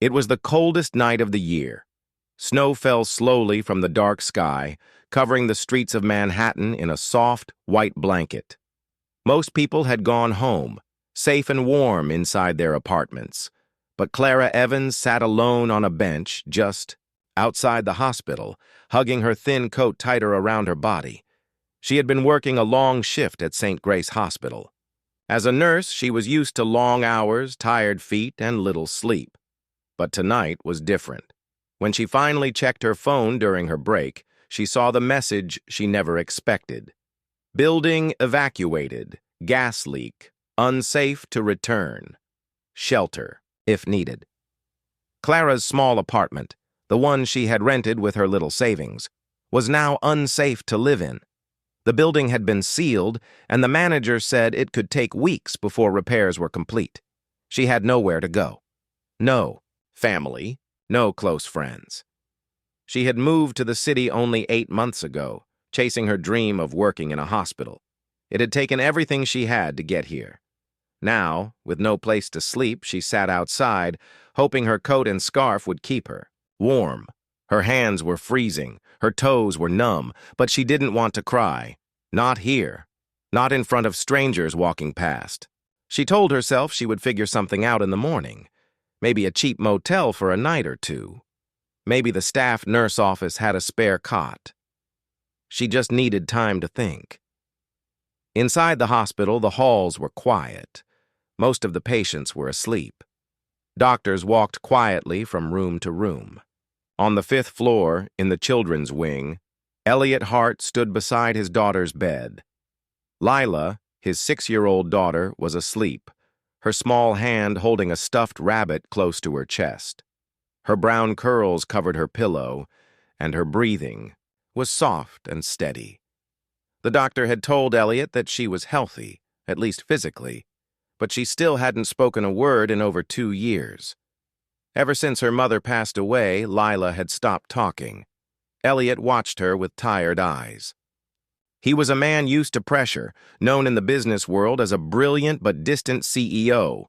It was the coldest night of the year. Snow fell slowly from the dark sky, covering the streets of Manhattan in a soft, white blanket. Most people had gone home, safe and warm inside their apartments. But Clara Evans sat alone on a bench just outside the hospital, hugging her thin coat tighter around her body. She had been working a long shift at St. Grace Hospital. As a nurse, she was used to long hours, tired feet, and little sleep. But tonight was different. When she finally checked her phone during her break, she saw the message she never expected. Building evacuated. Gas leak. Unsafe to return. Shelter, if needed. Clara's small apartment, the one she had rented with her little savings, was now unsafe to live in. The building had been sealed, and the manager said it could take weeks before repairs were complete. She had nowhere to go. No family, no close friends. She had moved to the city only 8 months ago, chasing her dream of working in a hospital. It had taken everything she had to get here. Now, with no place to sleep, she sat outside, hoping her coat and scarf would keep her warm. Her hands were freezing, her toes were numb, but she didn't want to cry. Not here. Not in front of strangers walking past. She told herself she would figure something out in the morning. Maybe a cheap motel for a night or two. Maybe the staff nurse office had a spare cot. She just needed time to think. Inside the hospital, the halls were quiet. Most of the patients were asleep. Doctors walked quietly from room to room. On the 5th floor, in the children's wing, Elliot Hart stood beside his daughter's bed. Lila, his 6-year-old daughter, was asleep, her small hand holding a stuffed rabbit close to her chest. Her brown curls covered her pillow, and her breathing was soft and steady. The doctor had told Elliot that she was healthy, at least physically, but she still hadn't spoken a word in over 2 years. Ever since her mother passed away, Lila had stopped talking. Elliot watched her with tired eyes. He was a man used to pressure, known in the business world as a brilliant but distant CEO.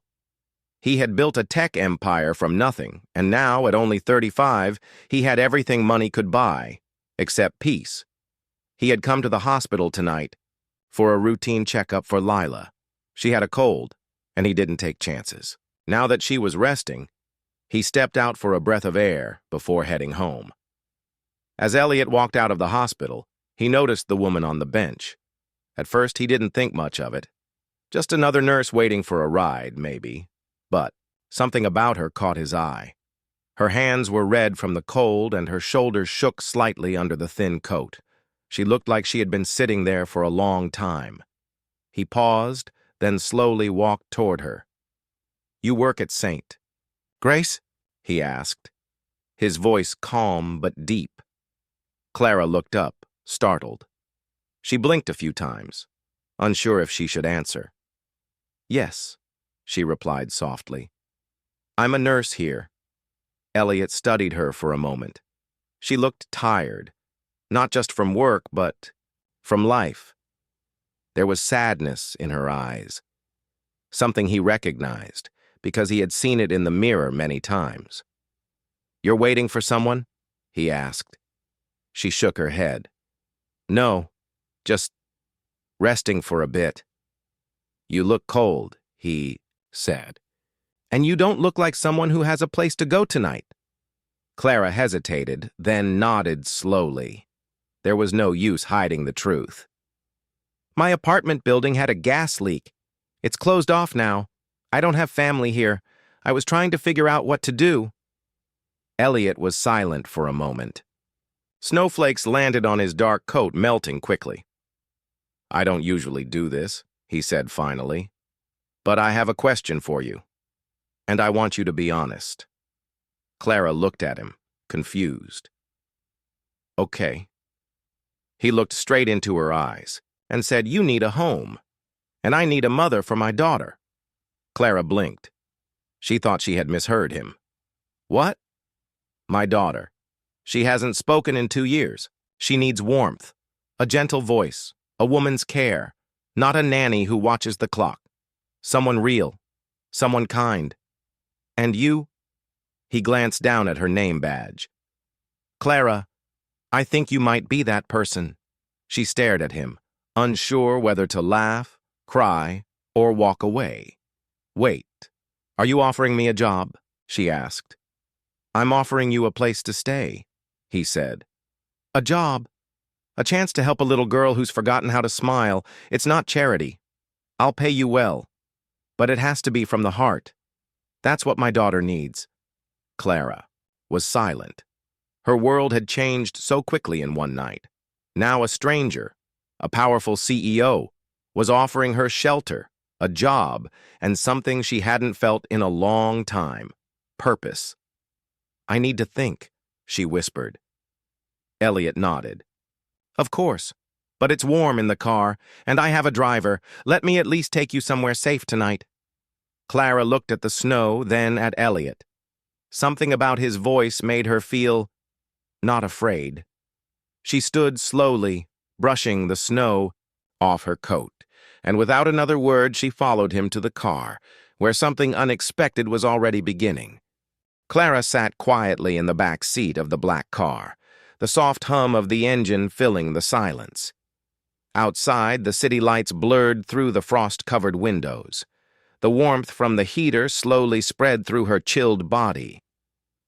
He had built a tech empire from nothing, and now, at only 35, he had everything money could buy, except peace. He had come to the hospital tonight for a routine checkup for Lila. She had a cold, and he didn't take chances. Now that she was resting, he stepped out for a breath of air before heading home. As Elliot walked out of the hospital, he noticed the woman on the bench. At first, he didn't think much of it. Just another nurse waiting for a ride, maybe. But something about her caught his eye. Her hands were red from the cold, and her shoulders shook slightly under the thin coat. She looked like she had been sitting there for a long time. He paused, then slowly walked toward her. "You work at St. Grace?" he asked, his voice calm but deep. Clara looked up, startled. She blinked a few times, unsure if she should answer. "Yes," she replied softly. "I'm a nurse here." Elliot studied her for a moment. She looked tired, not just from work, but from life. There was sadness in her eyes, something he recognized, because he had seen it in the mirror many times. "You're waiting for someone?" he asked. She shook her head. "No, just resting for a bit." "You look cold," he said. "And you don't look like someone who has a place to go tonight." Clara hesitated, then nodded slowly. There was no use hiding the truth. "My apartment building had a gas leak. It's closed off now. I don't have family here. I was trying to figure out what to do." Elliot was silent for a moment. Snowflakes landed on his dark coat, melting quickly. "I don't usually do this," he said finally. "But I have a question for you, and I want you to be honest." Clara looked at him, confused. "Okay." He looked straight into her eyes and said, "You need a home, and I need a mother for my daughter." Clara blinked. She thought she had misheard him. "What?" "My daughter. She hasn't spoken in 2 years. She needs warmth, a gentle voice, a woman's care, not a nanny who watches the clock. Someone real, someone kind. And you?" He glanced down at her name badge. "Clara, I think you might be that person." She stared at him, unsure whether to laugh, cry, or walk away. "Wait, are you offering me a job?" she asked. "I'm offering you a place to stay," he said. "A job? A chance to help a little girl who's forgotten how to smile. It's not charity. I'll pay you well, but it has to be from the heart. That's what my daughter needs." Clara was silent. Her world had changed so quickly in one night. Now a stranger, a powerful CEO, was offering her shelter, a job, and something she hadn't felt in a long time: purpose. "I need to think," she whispered. Elliot nodded. "Of course, but it's warm in the car, and I have a driver. Let me at least take you somewhere safe tonight." Clara looked at the snow, then at Elliot. Something about his voice made her feel not afraid. She stood slowly, brushing the snow off her coat, and without another word she followed him to the car, where something unexpected was already beginning. Clara sat quietly in the back seat of the black car, the soft hum of the engine filling the silence. Outside, the city lights blurred through the frost-covered windows. The warmth from the heater slowly spread through her chilled body.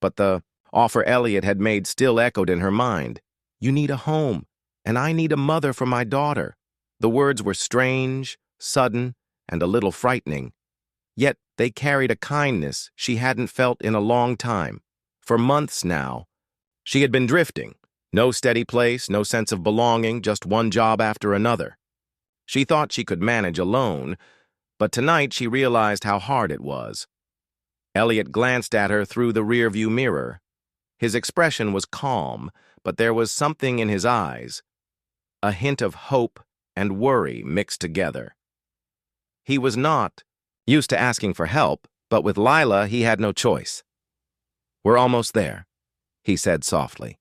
But the offer Elliot had made still echoed in her mind. "You need a home, and I need a mother for my daughter." The words were strange, sudden, and a little frightening. Yet they carried a kindness she hadn't felt in a long time. For months now, she had been drifting. No steady place, no sense of belonging, just one job after another. She thought she could manage alone, but tonight she realized how hard it was. Elliot glanced at her through the rearview mirror. His expression was calm, but there was something in his eyes, a hint of hope and worry mixed together. He was not used to asking for help, but with Lila he had no choice. "We're almost there," he said softly.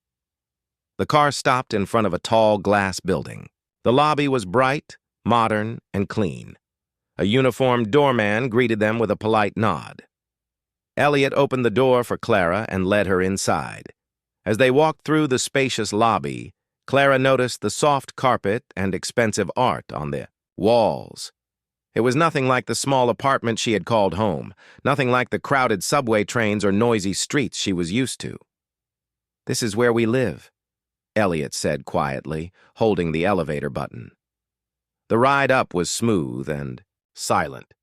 The car stopped in front of a tall glass building. The lobby was bright, modern, and clean. A uniformed doorman greeted them with a polite nod. Elliot opened the door for Clara and led her inside. As they walked through the spacious lobby, Clara noticed the soft carpet and expensive art on the walls. It was nothing like the small apartment she had called home, nothing like the crowded subway trains or noisy streets she was used to. "This is where we live," Elliot said quietly, holding the elevator button. The ride up was smooth and silent.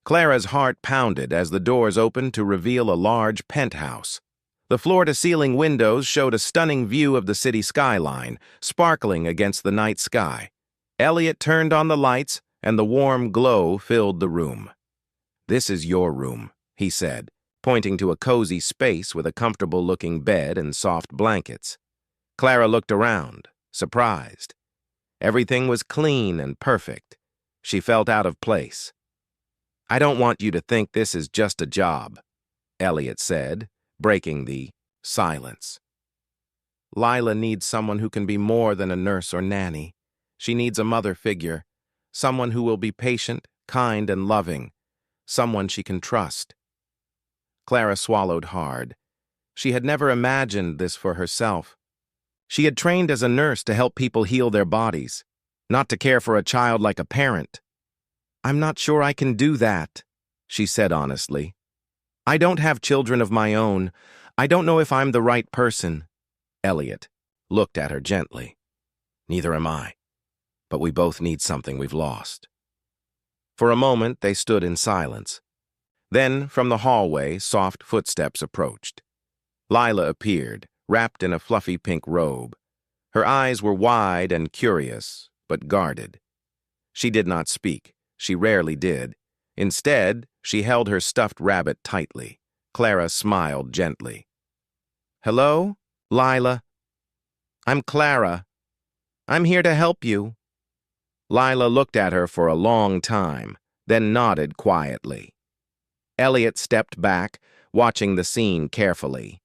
Clara's heart pounded as the doors opened to reveal a large penthouse. The floor-to-ceiling windows showed a stunning view of the city skyline, sparkling against the night sky. Elliot turned on the lights, and the warm glow filled the room. "This is your room," he said, pointing to a cozy space with a comfortable-looking bed and soft blankets. Clara looked around, surprised. Everything was clean and perfect. She felt out of place. "I don't want you to think this is just a job," Elliot said, breaking the silence. "Lila needs someone who can be more than a nurse or nanny. She needs a mother figure, someone who will be patient, kind, and loving, someone she can trust." Clara swallowed hard. She had never imagined this for herself. She had trained as a nurse to help people heal their bodies, not to care for a child like a parent. "I'm not sure I can do that," she said honestly. "I don't have children of my own. I don't know if I'm the right person." Elliot looked at her gently. "Neither am I, but we both need something we've lost." For a moment, they stood in silence. Then, from the hallway, soft footsteps approached. Lila appeared, wrapped in a fluffy pink robe. Her eyes were wide and curious, but guarded. She did not speak. She rarely did. Instead, she held her stuffed rabbit tightly. Clara smiled gently. "Hello, Lila. I'm Clara. I'm here to help you." Lila looked at her for a long time, then nodded quietly. Elliot stepped back, watching the scene carefully.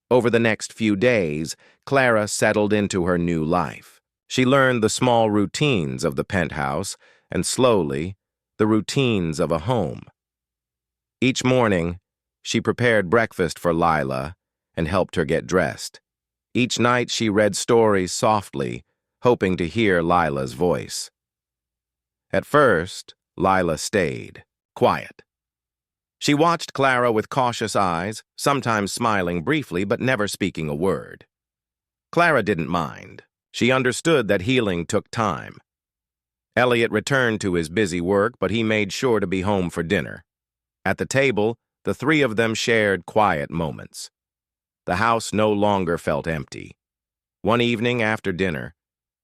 Over the next few days, Clara settled into her new life. She learned the small routines of the penthouse, and slowly, the routines of a home. Each morning, She prepared breakfast for Lila and helped her get dressed. Each night she read stories softly, hoping to hear Lila's voice. At first, Lila stayed, quiet. She watched Clara with cautious eyes, sometimes smiling briefly but never speaking a word. Clara didn't mind. She understood that healing took time. Elliot returned to his busy work, but he made sure to be home for dinner. At the table, the three of them shared quiet moments. The house no longer felt empty. One evening after dinner,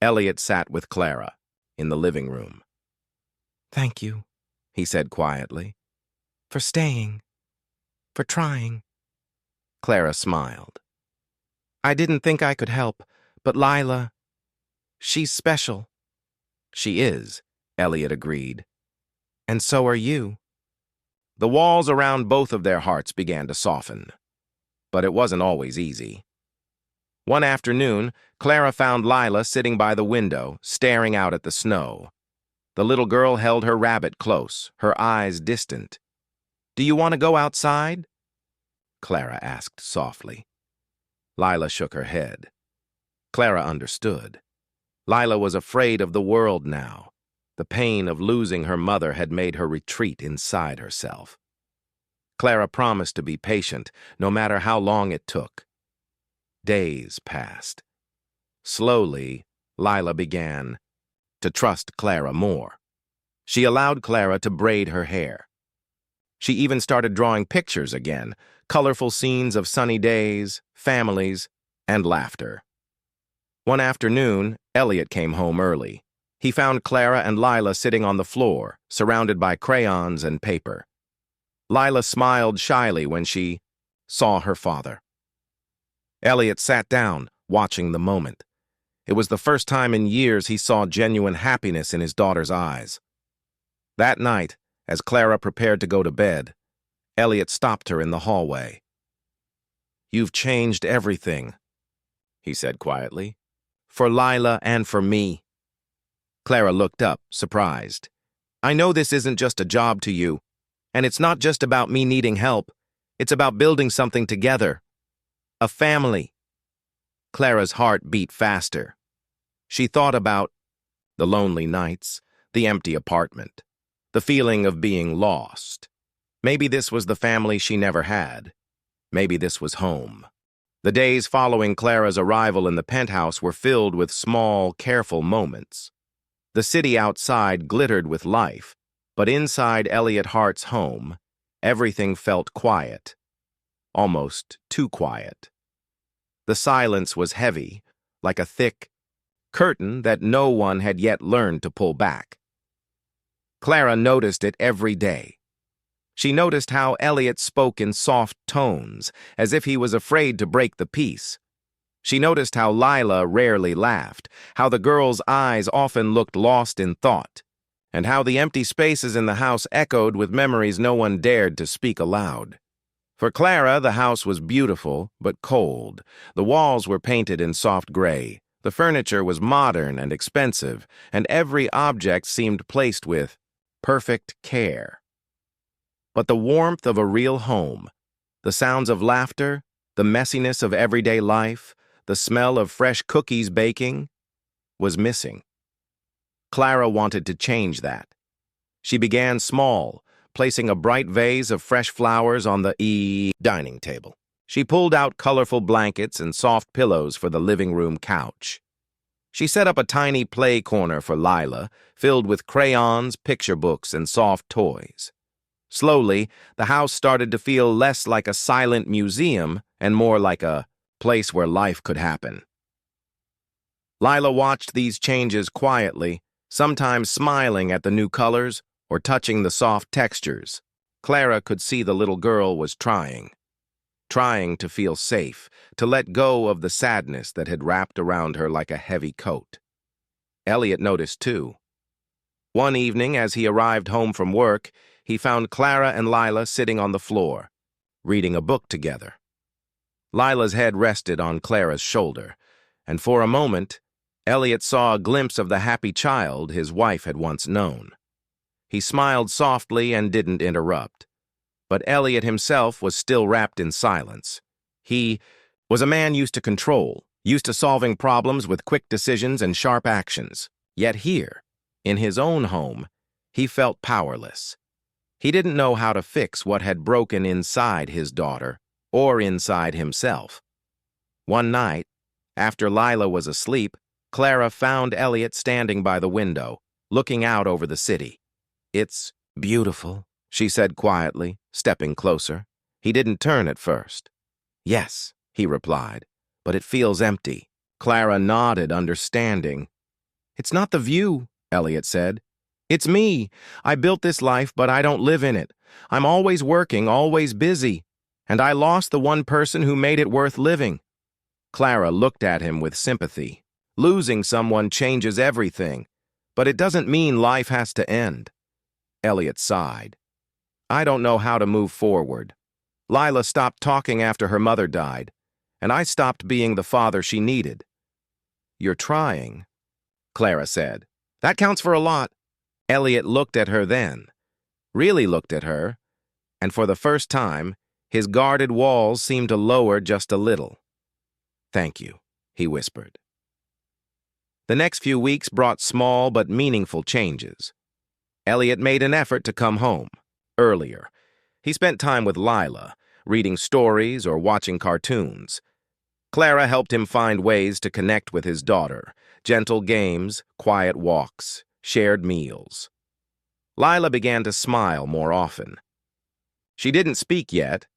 Elliot sat with Clara in the living room. "Thank you," he said quietly, "for staying, for trying." Clara smiled. "I didn't think I could help, but Lila, she's special." "She is," Elliot agreed. "And so are you." The walls around both of their hearts began to soften. But it wasn't always easy. One afternoon, Clara found Lila sitting by the window, staring out at the snow. The little girl held her rabbit close, her eyes distant. "Do you want to go outside?" Clara asked softly. Lila shook her head. Clara understood. Lila was afraid of the world now. The pain of losing her mother had made her retreat inside herself. Clara promised to be patient, no matter how long it took. Days passed. Slowly, Lila began to trust Clara more. She allowed Clara to braid her hair. She even started drawing pictures again, colorful scenes of sunny days, families, and laughter. One afternoon, Elliot came home early. He found Clara and Lila sitting on the floor, surrounded by crayons and paper. Lila smiled shyly when she saw her father. Elliot sat down, watching the moment. It was the first time in years he saw genuine happiness in his daughter's eyes. That night, as Clara prepared to go to bed, Elliot stopped her in the hallway. "You've changed everything," he said quietly, "for Lila and for me." Clara looked up, surprised. "I know this isn't just a job to you, and it's not just about me needing help. It's about building something together. A family." Clara's heart beat faster. She thought about the lonely nights, the empty apartment, the feeling of being lost. Maybe this was the family she never had. Maybe this was home. The days following Clara's arrival in the penthouse were filled with small, careful moments. The city outside glittered with life, but inside Elliot Hart's home, everything felt quiet, almost too quiet. The silence was heavy, like a thick curtain that no one had yet learned to pull back. Clara noticed it every day. She noticed how Elliot spoke in soft tones, as if he was afraid to break the peace. She noticed how Lila rarely laughed, how the girl's eyes often looked lost in thought, and how the empty spaces in the house echoed with memories no one dared to speak aloud. For Clara, the house was beautiful, but cold. The walls were painted in soft gray. The furniture was modern and expensive, and every object seemed placed with perfect care. But the warmth of a real home, the sounds of laughter, the messiness of everyday life, the smell of fresh cookies baking, was missing. Clara wanted to change that. She began small, placing a bright vase of fresh flowers on the dining table. She pulled out colorful blankets and soft pillows for the living room couch. She set up a tiny play corner for Lila, filled with crayons, picture books, and soft toys. Slowly, the house started to feel less like a silent museum and more like a place where life could happen. Lila watched these changes quietly, sometimes smiling at the new colors or touching the soft textures. Clara could see the little girl was trying to feel safe, to let go of the sadness that had wrapped around her like a heavy coat. Elliot noticed too. One evening, as he arrived home from work, he found Clara and Lila sitting on the floor, reading a book together. Lila's head rested on Clara's shoulder, and for a moment, Elliot saw a glimpse of the happy child his wife had once known. He smiled softly and didn't interrupt. But Elliot himself was still wrapped in silence. He was a man used to control, used to solving problems with quick decisions and sharp actions. Yet here, in his own home, he felt powerless. He didn't know how to fix what had broken inside his daughter or inside himself. One night, after Lila was asleep, Clara found Elliot standing by the window, looking out over the city. "It's beautiful," she said quietly, stepping closer. He didn't turn at first. "Yes," he replied, "but it feels empty." Clara nodded, understanding. "It's not the view," Elliot said. "It's me. I built this life, but I don't live in it. I'm always working, always busy, and I lost the one person who made it worth living." Clara looked at him with sympathy. Losing someone changes everything, but it doesn't mean life has to end. Elliot sighed. "I don't know how to move forward. Lila stopped talking after her mother died, and I stopped being the father she needed." "You're trying," Clara said. "That counts for a lot." Elliot looked at her then, really looked at her, and for the first time, his guarded walls seemed to lower just a little. "Thank you," he whispered. The next few weeks brought small but meaningful changes. Elliot made an effort to come home earlier. He spent time with Lila, reading stories or watching cartoons. Clara helped him find ways to connect with his daughter, gentle games, quiet walks, shared meals. Lila began to smile more often. She didn't speak yet,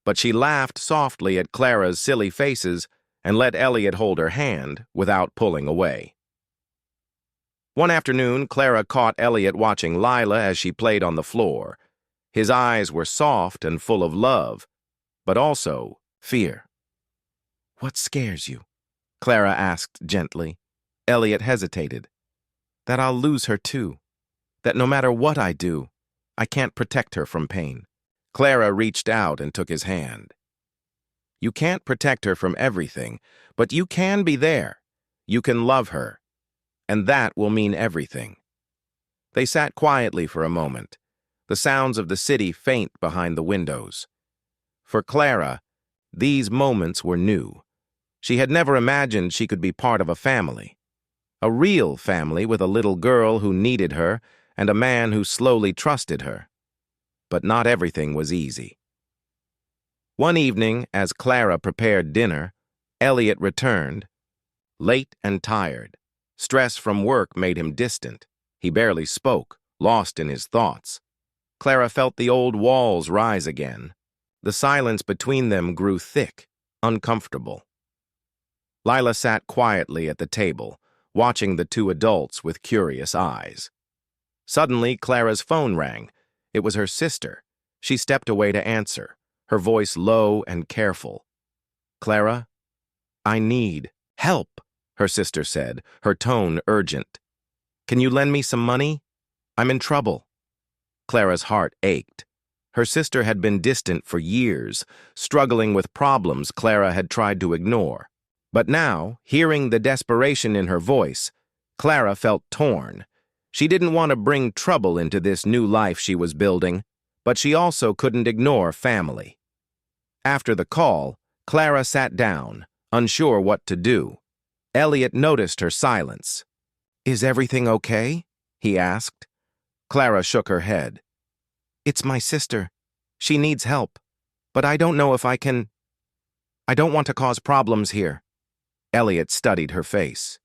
but she laughed softly at Clara's silly faces and let Elliot hold her hand without pulling away. One afternoon, Clara caught Elliot watching Lila as she played on the floor. His eyes were soft and full of love, but also fear. "What scares you?" Clara asked gently. Elliot hesitated. "That I'll lose her too. That no matter what I do, I can't protect her from pain." Clara reached out and took his hand. "You can't protect her from everything, but you can be there. You can love her, and that will mean everything." They sat quietly for a moment, the sounds of the city faint behind the windows. For Clara, these moments were new. She had never imagined she could be part of a family. A real family with a little girl who needed her and a man who slowly trusted her. But not everything was easy. One evening, as Clara prepared dinner, Elliot returned, late and tired. Stress from work made him distant. He barely spoke, lost in his thoughts. Clara felt the old walls rise again. The silence between them grew thick, uncomfortable. Lila sat quietly at the table, watching the two adults with curious eyes. Suddenly, Clara's phone rang. It was her sister. She stepped away to answer, her voice low and careful. "Clara, I need help," her sister said, her tone urgent. "Can you lend me some money? I'm in trouble." Clara's heart ached. Her sister had been distant for years, struggling with problems Clara had tried to ignore. But now, hearing the desperation in her voice, Clara felt torn. She didn't want to bring trouble into this new life she was building, but she also couldn't ignore family. After the call, Clara sat down, unsure what to do. Elliot noticed her silence. "Is everything okay?" he asked. Clara shook her head. "It's my sister. She needs help, but I don't know if I can. I don't want to cause problems here." Elliot studied her face.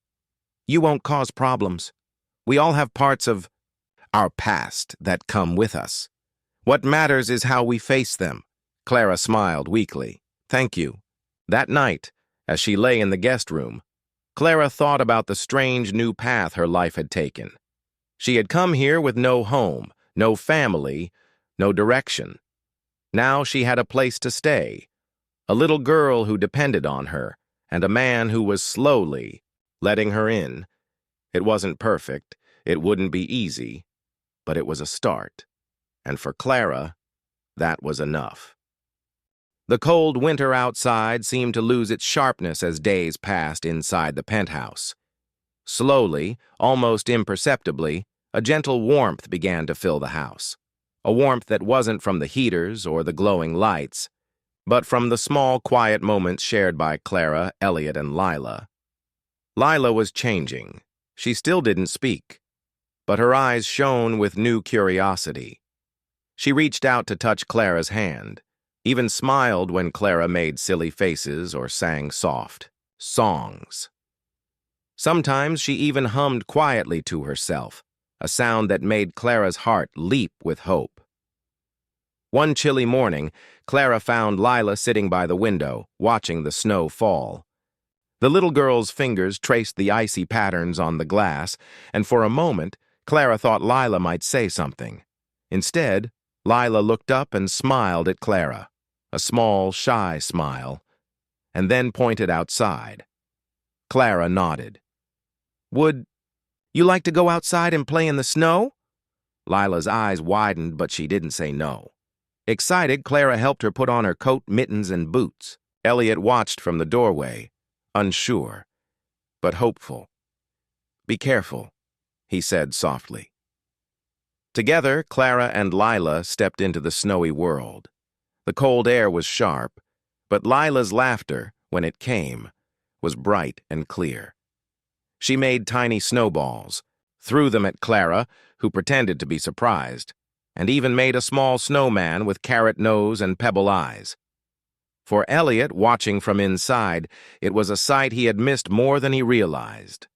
"You won't cause problems. We all have parts of our past that come with us. What matters is how we face them." Clara smiled weakly. "Thank you." That night, as she lay in the guest room, Clara thought about the strange new path her life had taken. She had come here with no home, no family, no direction. Now she had a place to stay, a little girl who depended on her, and a man who was slowly letting her in. It wasn't perfect, it wouldn't be easy, but it was a start. And for Clara, that was enough. The cold winter outside seemed to lose its sharpness as days passed inside the penthouse. Slowly, almost imperceptibly, a gentle warmth began to fill the house. a warmth that wasn't from the heaters or the glowing lights, but from the small, quiet moments shared by Clara, Elliot, and Lila. Lila was changing. She still didn't speak, but her eyes shone with new curiosity. She reached out to touch Clara's hand, even smiled when Clara made silly faces or sang soft songs. Sometimes she even hummed quietly to herself, a sound that made Clara's heart leap with hope. One chilly morning, Clara found Lila sitting by the window, watching the snow fall. The little girl's fingers traced the icy patterns on the glass, and for a moment, Clara thought Lila might say something. Instead, Lila looked up and smiled at Clara, a small, shy smile, and then pointed outside. Clara nodded. "Would you like to go outside and play in the snow?" Lila's eyes widened, but she didn't say no. Excited, Clara helped her put on her coat, mittens, and boots. Elliot watched from the doorway, unsure, but hopeful. "Be careful," he said softly. Together, Clara and Lila stepped into the snowy world. The cold air was sharp, but Lila's laughter, when it came, was bright and clear. She made tiny snowballs, threw them at Clara, who pretended to be surprised, and even made a small snowman with carrot nose and pebble eyes. For Elliot, watching from inside, it was a sight he had missed more than he realized.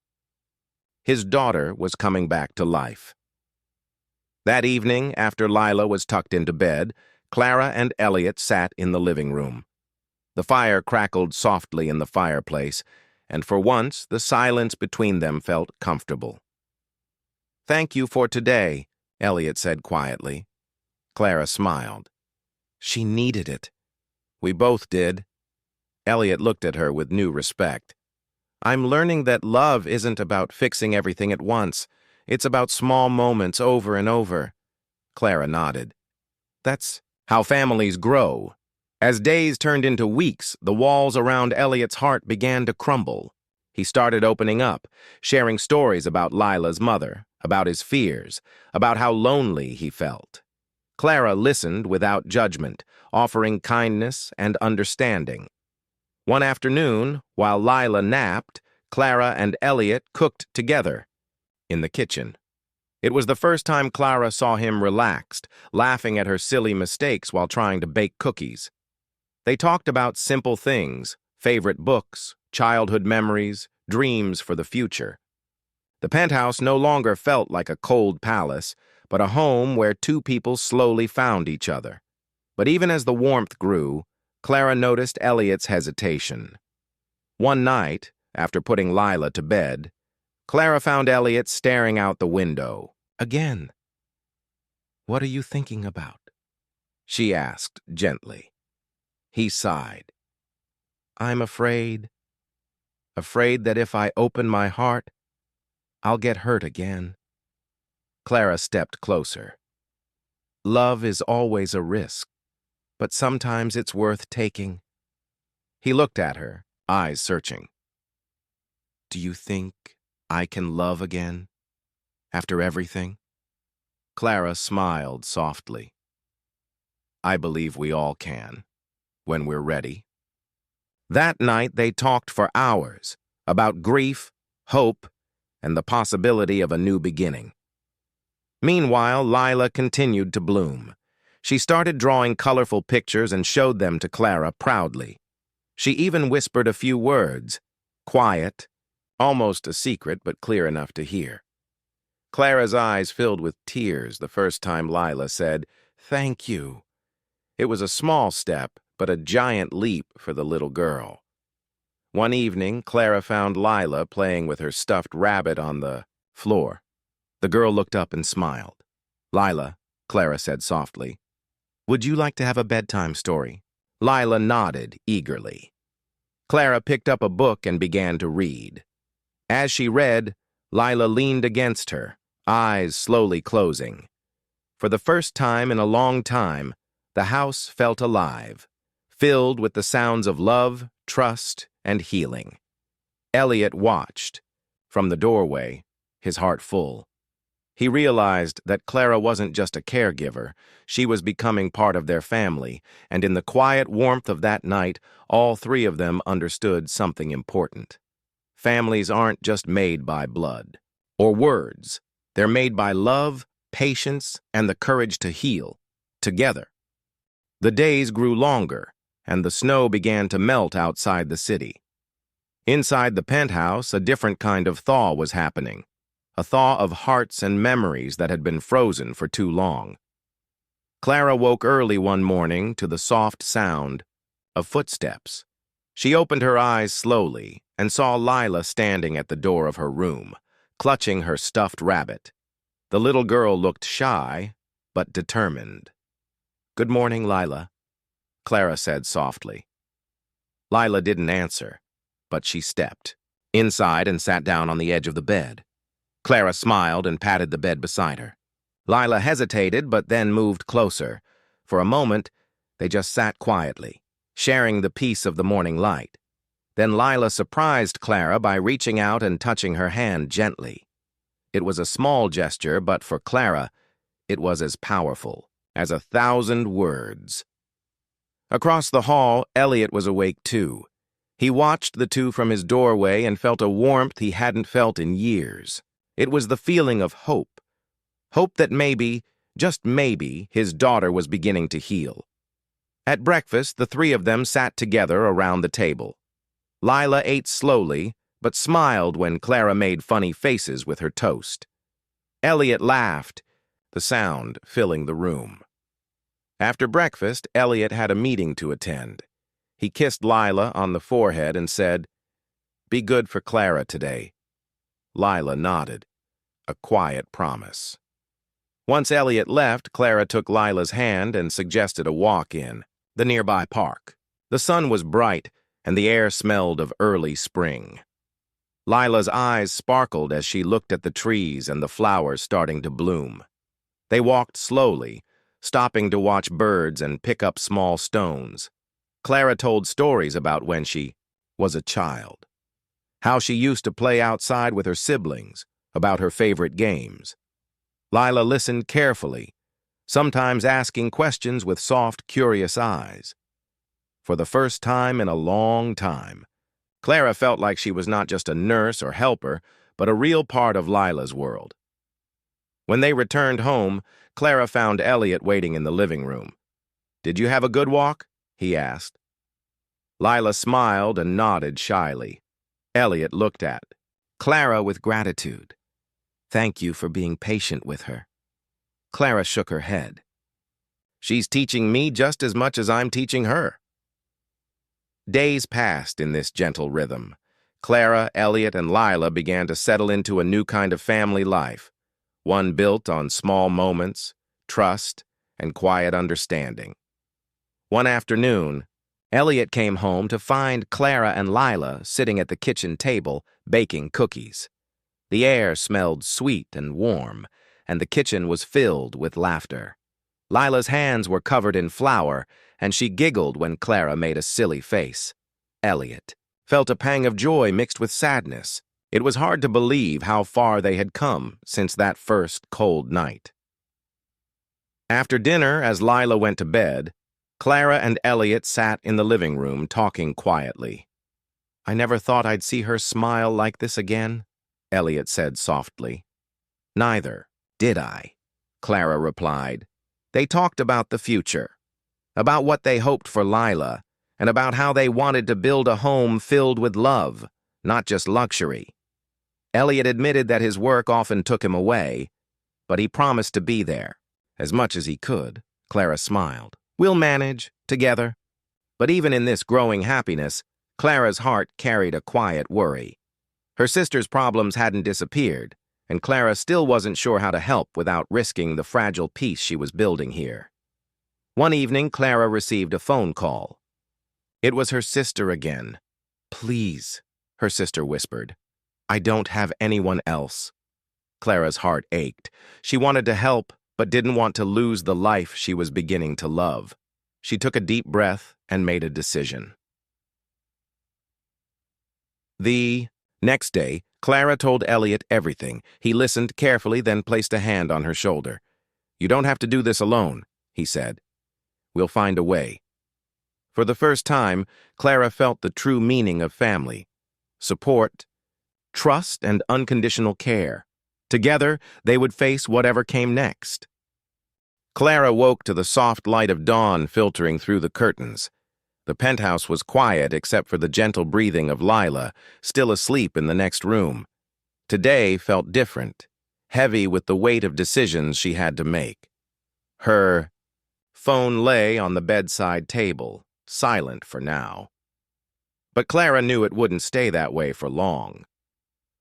His daughter was coming back to life. That evening, after Lila was tucked into bed, Clara and Elliot sat in the living room. The fire crackled softly in the fireplace, and for once the silence between them felt comfortable. "Thank you for today," Elliot said quietly. Clara smiled. "She needed it." "We both did." Elliot looked at her with new respect. "I'm learning that love isn't about fixing everything at once. It's about small moments over and over." Clara nodded. "That's how families grow." As days turned into weeks, the walls around Elliot's heart began to crumble. He started opening up, sharing stories about Lila's mother, about his fears, about how lonely he felt. Clara listened without judgment, offering kindness and understanding. One afternoon, while Lila napped, Clara and Elliot cooked together in the kitchen. It was the first time Clara saw him relaxed, laughing at her silly mistakes while trying to bake cookies. They talked about simple things, favorite books, childhood memories, dreams for the future. The penthouse no longer felt like a cold palace, but a home where two people slowly found each other. But even as the warmth grew, Clara noticed Elliot's hesitation. One night, after putting Lila to bed, Clara found Elliot staring out the window. Again. "What are you thinking about?" she asked gently. He sighed. "I'm afraid that if I open my heart, I'll get hurt again." Clara stepped closer. "Love is always a risk, but sometimes it's worth taking." He looked at her, eyes searching. "Do you think I can love again, after everything?" Clara smiled softly. "I believe we all can, when we're ready." That night they talked for hours about grief, hope, and the possibility of a new beginning. Meanwhile, Lila continued to bloom. She started drawing colorful pictures and showed them to Clara proudly. She even whispered a few words, quiet, almost a secret but clear enough to hear. Clara's eyes filled with tears the first time Lila said, "Thank you." It was a small step, but a giant leap for the little girl. One evening, Clara found Lila playing with her stuffed rabbit on the floor. The girl looked up and smiled. "Lila," Clara said softly, "would you like to have a bedtime story?" Lila nodded eagerly. Clara picked up a book and began to read. As she read, Lila leaned against her, eyes slowly closing. For the first time in a long time, the house felt alive, filled with the sounds of love, trust, and healing. Elliot watched, from the doorway, his heart full. He realized that Clara wasn't just a caregiver, she was becoming part of their family, and in the quiet warmth of that night, all three of them understood something important. Families aren't just made by blood or words. They're made by love, patience, and the courage to heal, together. The days grew longer, and the snow began to melt outside the city. Inside the penthouse, a different kind of thaw was happening, a thaw of hearts and memories that had been frozen for too long. Clara woke early one morning to the soft sound of footsteps. She opened her eyes slowly and saw Lila standing at the door of her room, clutching her stuffed rabbit. The little girl looked shy, but determined. "Good morning, Lila," Clara said softly. Lila didn't answer, but she stepped inside and sat down on the edge of the bed. Clara smiled and patted the bed beside her. Lila hesitated, but then moved closer. For a moment, they just sat quietly, sharing the peace of the morning light. Then Lila surprised Clara by reaching out and touching her hand gently. It was a small gesture, but for Clara, it was as powerful as 1,000 words. Across the hall, Elliot was awake too. He watched the two from his doorway and felt a warmth he hadn't felt in years. It was the feeling of hope. Hope that maybe, just maybe, his daughter was beginning to heal. At breakfast, the three of them sat together around the table. Lila ate slowly, but smiled when Clara made funny faces with her toast. Elliot laughed, the sound filling the room. After breakfast, Elliot had a meeting to attend. He kissed Lila on the forehead and said, "Be good for Clara today." Lila nodded, a quiet promise. Once Elliot left, Clara took Lila's hand and suggested a walk in the nearby park. The sun was bright, and the air smelled of early spring. Lila's eyes sparkled as she looked at the trees and the flowers starting to bloom. They walked slowly, stopping to watch birds and pick up small stones. Clara told stories about when she was a child, how she used to play outside with her siblings, about her favorite games. Lila listened carefully, sometimes asking questions with soft, curious eyes. For the first time in a long time, Clara felt like she was not just a nurse or helper, but a real part of Lila's world. When they returned home, Clara found Elliot waiting in the living room. "Did you have a good walk?" he asked. Lila smiled and nodded shyly. Elliot looked at Clara with gratitude. "Thank you for being patient with her." Clara shook her head. "She's teaching me just as much as I'm teaching her." Days passed in this gentle rhythm. Clara, Elliot, and Lila began to settle into a new kind of family life, one built on small moments, trust, and quiet understanding. One afternoon, Elliot came home to find Clara and Lila sitting at the kitchen table baking cookies. The air smelled sweet and warm, and the kitchen was filled with laughter. Lila's hands were covered in flour, and she giggled when Clara made a silly face. Elliot felt a pang of joy mixed with sadness. It was hard to believe how far they had come since that first cold night. After dinner, as Lila went to bed, Clara and Elliot sat in the living room talking quietly. "I never thought I'd see her smile like this again," Elliot said softly. "Neither did I," Clara replied. They talked about the future, about what they hoped for Lila, and about how they wanted to build a home filled with love, not just luxury. Elliot admitted that his work often took him away, but he promised to be there, as much as he could. Clara smiled. "We'll manage, together." But even in this growing happiness, Clara's heart carried a quiet worry. Her sister's problems hadn't disappeared, and Clara still wasn't sure how to help without risking the fragile peace she was building here. One evening, Clara received a phone call. It was her sister again. "Please," her sister whispered. "I don't have anyone else." Clara's heart ached. She wanted to help, but didn't want to lose the life she was beginning to love. She took a deep breath and made a decision. The next day, Clara told Elliot everything. He listened carefully, then placed a hand on her shoulder. "You don't have to do this alone," he said. "We'll find a way." For the first time, Clara felt the true meaning of family: support, trust, and unconditional care. Together, they would face whatever came next. Clara woke to the soft light of dawn filtering through the curtains. The penthouse was quiet except for the gentle breathing of Lila, still asleep in the next room. Today felt different, heavy with the weight of decisions she had to make. Her phone lay on the bedside table, silent for now. But Clara knew it wouldn't stay that way for long.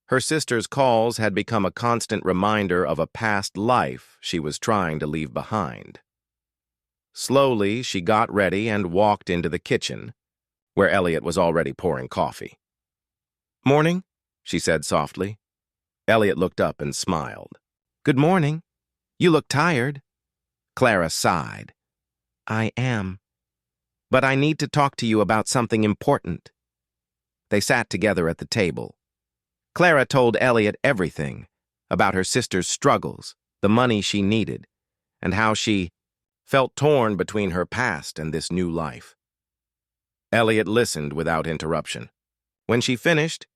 Her sister's calls had become a constant reminder of a past life she was trying to leave behind. Slowly, she got ready and walked into the kitchen, where Elliot was already pouring coffee. "Morning," she said softly. Elliot looked up and smiled. "Good morning. You look tired." Clara sighed. "I am. But I need to talk to you about something important." They sat together at the table. Clara told Elliot everything about her sister's struggles, the money she needed, and how she felt torn between her past and this new life. Elliot listened without interruption. When she finished,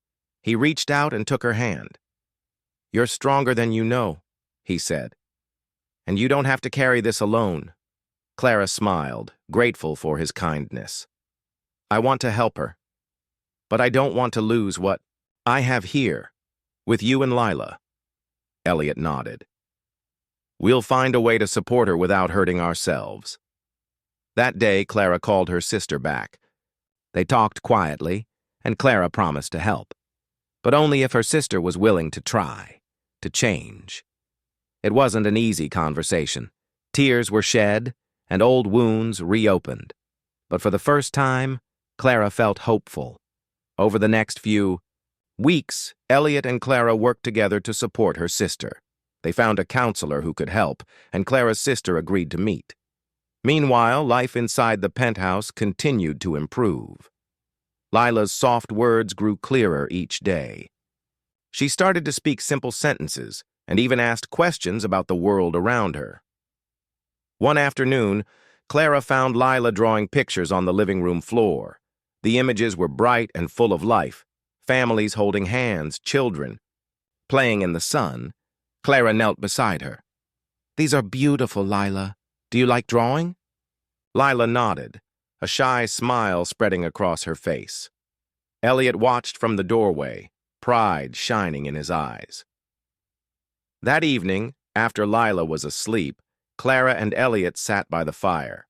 he reached out and took her hand. "You're stronger than you know," he said. "And you don't have to carry this alone." Clara smiled, grateful for his kindness. "I want to help her, but I don't want to lose what I have here, with you and Lila." Elliot nodded. "We'll find a way to support her without hurting ourselves." That day, Clara called her sister back. They talked quietly, and Clara promised to help, but only if her sister was willing to try, to change. It wasn't an easy conversation. Tears were shed, and old wounds reopened. But for the first time, Clara felt hopeful. Over the next few weeks, Elliot and Clara worked together to support her sister. They found a counselor who could help, and Clara's sister agreed to meet. Meanwhile, life inside the penthouse continued to improve. Lila's soft words grew clearer each day. She started to speak simple sentences and even asked questions about the world around her. One afternoon, Clara found Lila drawing pictures on the living room floor. The images were bright and full of life. Families holding hands, children playing in the sun. Clara knelt beside her. "These are beautiful, Lila. Do you like drawing?" Lila nodded, a shy smile spreading across her face. Elliot watched from the doorway, pride shining in his eyes. That evening, after Lila was asleep, Clara and Elliot sat by the fire.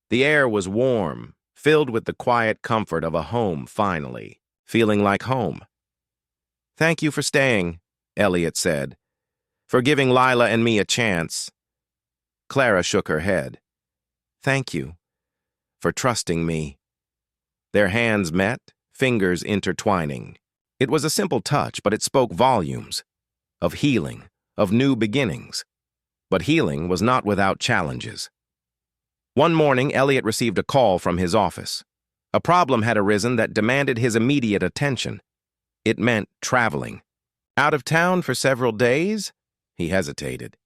The air was warm, filled with the quiet comfort of a home finally, feeling like home. "Thank you for staying," Elliot said, "for giving Lila and me a chance." Clara shook her head. "Thank you for trusting me." Their hands met, fingers intertwining. It was a simple touch, but it spoke volumes of healing, of new beginnings. But healing was not without challenges. One morning, Elliot received a call from his office. A problem had arisen that demanded his immediate attention. It meant traveling. Out of town for several days? He hesitated.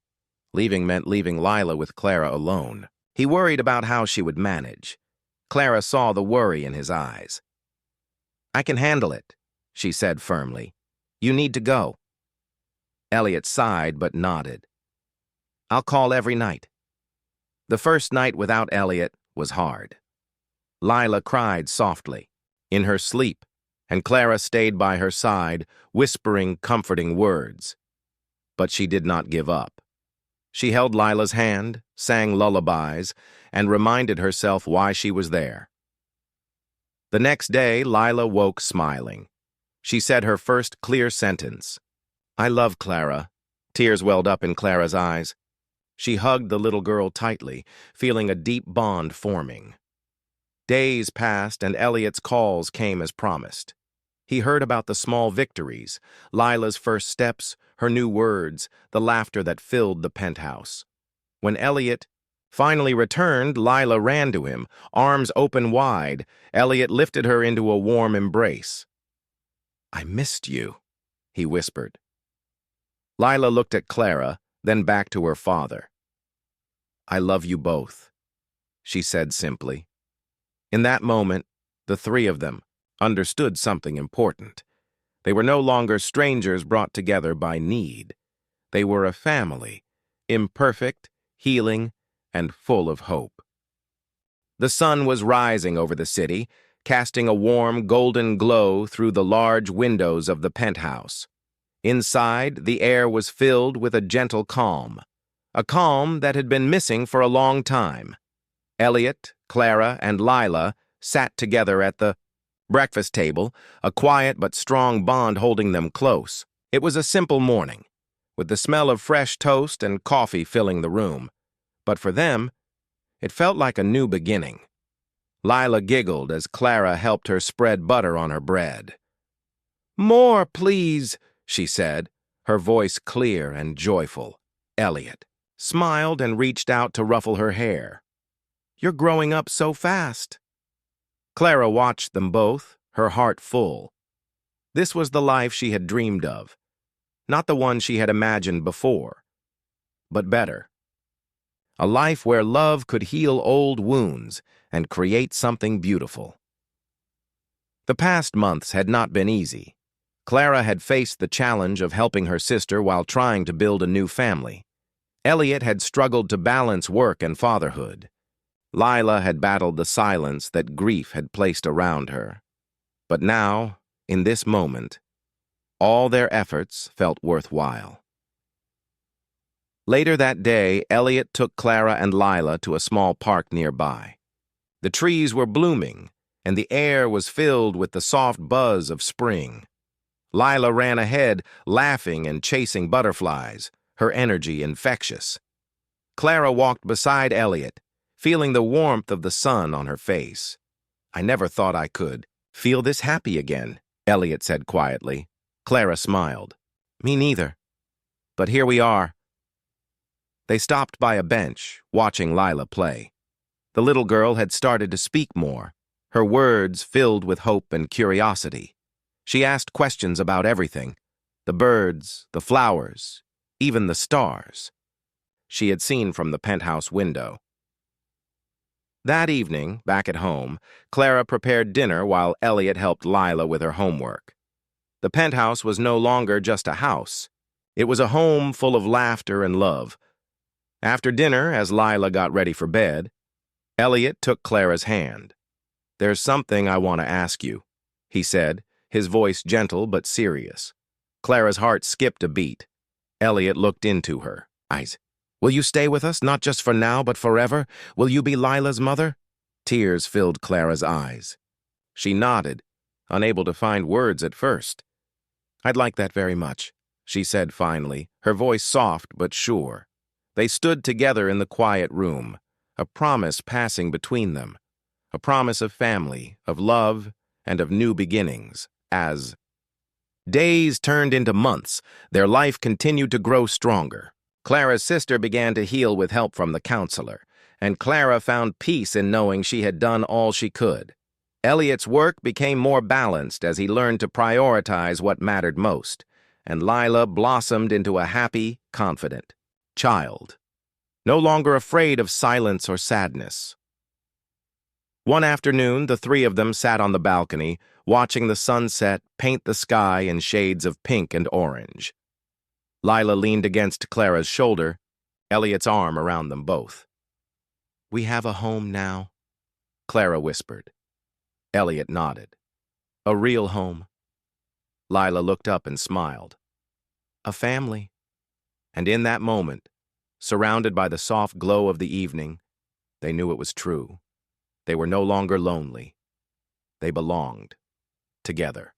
Leaving meant leaving Lila with Clara alone. He worried about how she would manage. Clara saw the worry in his eyes. "I can handle it," she said firmly. "You need to go." Elliot sighed but nodded. "I'll call every night." The first night without Elliot was hard. Lila cried softly, in her sleep, and Clara stayed by her side, whispering comforting words. But she did not give up. She held Lila's hand, sang lullabies, and reminded herself why she was there. The next day, Lila woke smiling. She said her first clear sentence. "I love Clara." Tears welled up in Clara's eyes. She hugged the little girl tightly, feeling a deep bond forming. Days passed, and Elliot's calls came as promised. He heard about the small victories, Lila's first steps, her new words, the laughter that filled the penthouse. When Elliot finally returned, Lila ran to him, arms open wide. Elliot lifted her into a warm embrace. "I missed you," he whispered. Lila looked at Clara, then back to her father. "I love you both," she said simply. In that moment, the three of them understood something important. They were no longer strangers brought together by need. They were a family, imperfect, healing, and full of hope. The sun was rising over the city, casting a warm, golden glow through the large windows of the penthouse. Inside, the air was filled with a gentle calm, a calm that had been missing for a long time. Elliot, Clara, and Lila sat together at the breakfast table, a quiet but strong bond holding them close. It was a simple morning, with the smell of fresh toast and coffee filling the room. But for them, it felt like a new beginning. Lila giggled as Clara helped her spread butter on her bread. "More, please," she said, her voice clear and joyful. Elliot smiled and reached out to ruffle her hair. "You're growing up so fast." Clara watched them both, her heart full. This was the life she had dreamed of, not the one she had imagined before, but better. A life where love could heal old wounds and create something beautiful. The past months had not been easy. Clara had faced the challenge of helping her sister while trying to build a new family. Elliot had struggled to balance work and fatherhood. Lila had battled the silence that grief had placed around her. But now, in this moment, all their efforts felt worthwhile. Later that day, Elliot took Clara and Lila to a small park nearby. The trees were blooming, and the air was filled with the soft buzz of spring. Lila ran ahead, laughing and chasing butterflies, her energy infectious. Clara walked beside Elliot, feeling the warmth of the sun on her face. "I never thought I could feel this happy again," Elliot said quietly. Clara smiled. "Me neither. But here we are." They stopped by a bench, watching Lila play. The little girl had started to speak more, her words filled with hope and curiosity. She asked questions about everything: the birds, the flowers, even the stars she had seen from the penthouse window. That evening, back at home, Clara prepared dinner while Elliot helped Lila with her homework. The penthouse was no longer just a house. It was a home full of laughter and love. After dinner, as Lila got ready for bed, Elliot took Clara's hand. "There's something I want to ask you," he said, his voice gentle but serious. Clara's heart skipped a beat. Elliot looked into her eyes. "Will you stay with us, not just for now, but forever? Will you be Lila's mother?" Tears filled Clara's eyes. She nodded, unable to find words at first. "I'd like that very much," she said finally, her voice soft but sure. They stood together in the quiet room, a promise passing between them, a promise of family, of love, and of new beginnings. As days turned into months, their life continued to grow stronger. Clara's sister began to heal with help from the counselor, and Clara found peace in knowing she had done all she could. Elliot's work became more balanced as he learned to prioritize what mattered most, and Lila blossomed into a happy, confident child, no longer afraid of silence or sadness. One afternoon, the three of them sat on the balcony, watching the sunset paint the sky in shades of pink and orange. Lila leaned against Clara's shoulder, Elliot's arm around them both. "We have a home now," Clara whispered. Elliot nodded. "A real home." Lila looked up and smiled. "A family." And in that moment, surrounded by the soft glow of the evening, they knew it was true. They were no longer lonely. They belonged together.